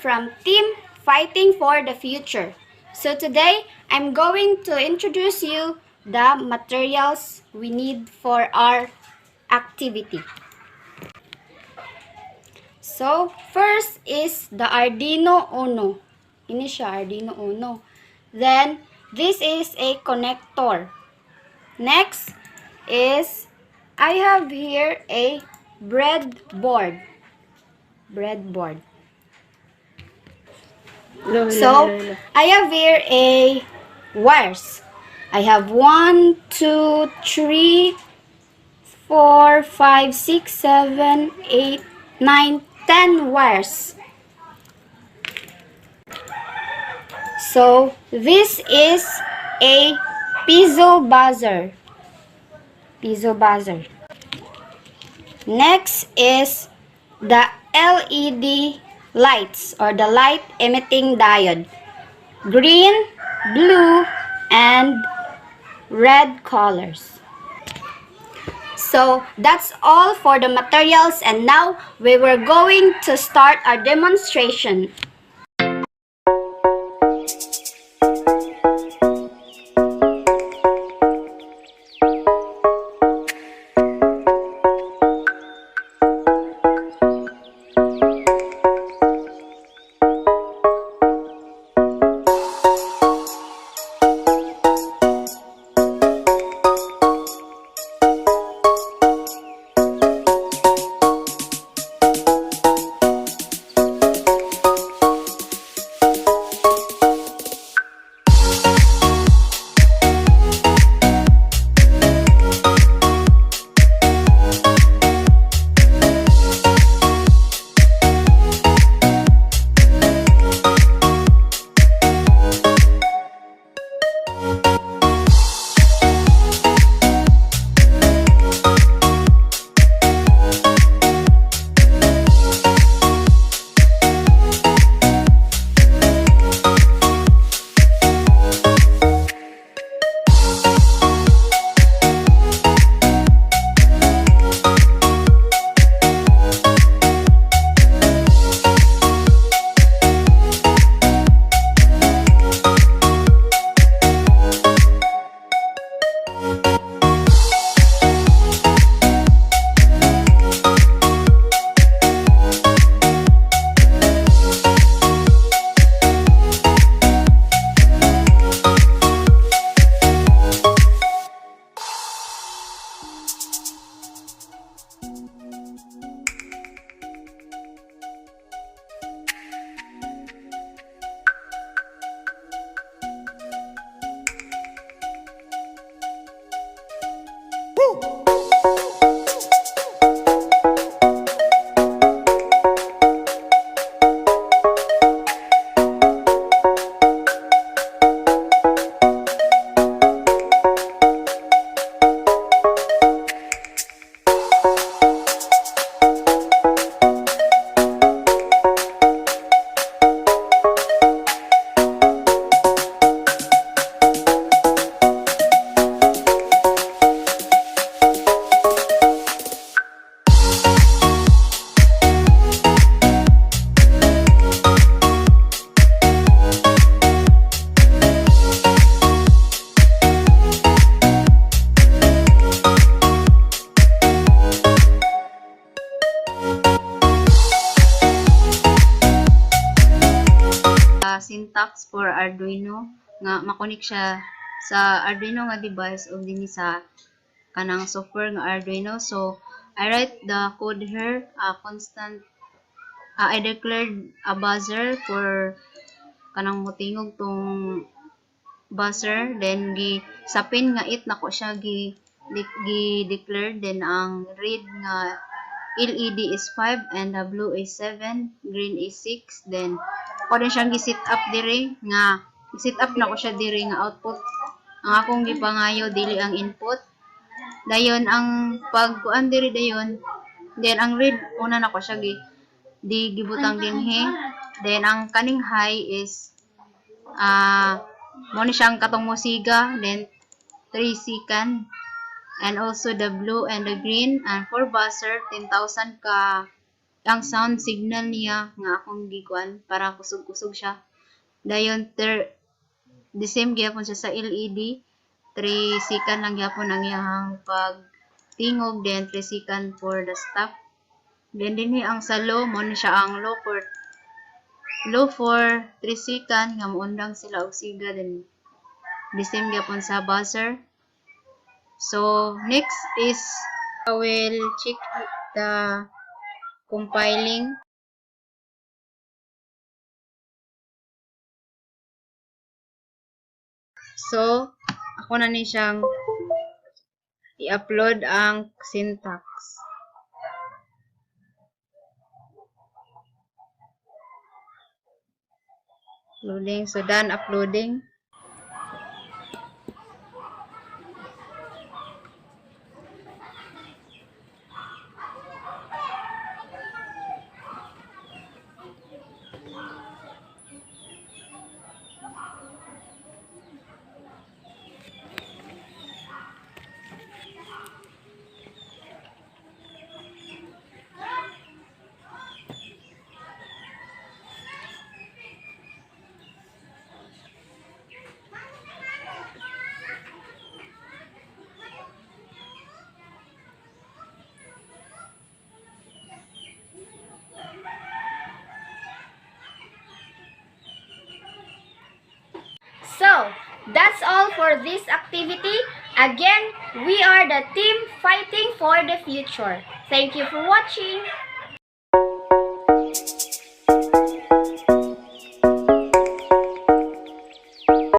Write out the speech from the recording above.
from Team Fighting for the Future. So today, I'm going to introduce you the materials we need for our activity. So, first is the Arduino Uno. Ini siya, Arduino Uno. Then, this is a connector. Next is, I have here a breadboard. So, I have here a wires. I have 1, 2, 3, 4, 5, 6, 7, 8, 9, 10 wires. So, this is a Piezo buzzer. Next is the LED lights or the light emitting diode. Green, blue, and red colors. So that's all for the materials, and now we were going to start our demonstration. Syntax for Arduino nga makonik siya sa Arduino nga device o dinhi sa kanang software nga Arduino. So I write the code here, constant I declared a buzzer for kanang motingog tong buzzer, then sa pin nga 8 nako siya gi declared, then ang red nga LED is 5 and the blue is 7, green is 6. Then ako din siyang gi-set up diri nga set up na ko siya diri nga output ang akong gipangayo dili ang input. Dayon ang pagkuan diri dayon, then ang red una na ko siya gibutang dinhi. Then ang kaning high is mo ni siyang katong musiga, then 3 second. And also the blue and the green, and for buzzer 10,000 ka ang sound signal niya nga akong gikuan para kusog-kusog siya. Dayon the same gyapon siya sa LED. 3 second lang gyapon ang iyang pag tingog, then 3 second for the stop. Then dinhi ang sa low mo ni siya ang low for 3 second nga moundang sila og siga, then the same gyapon sa buzzer. So next is I will check the compiling. So ako na ni siyang i-upload ang syntax. Loading. So done uploading. So, that's all for this activity. Again, we are the team fighting for the future. Thank you for watching.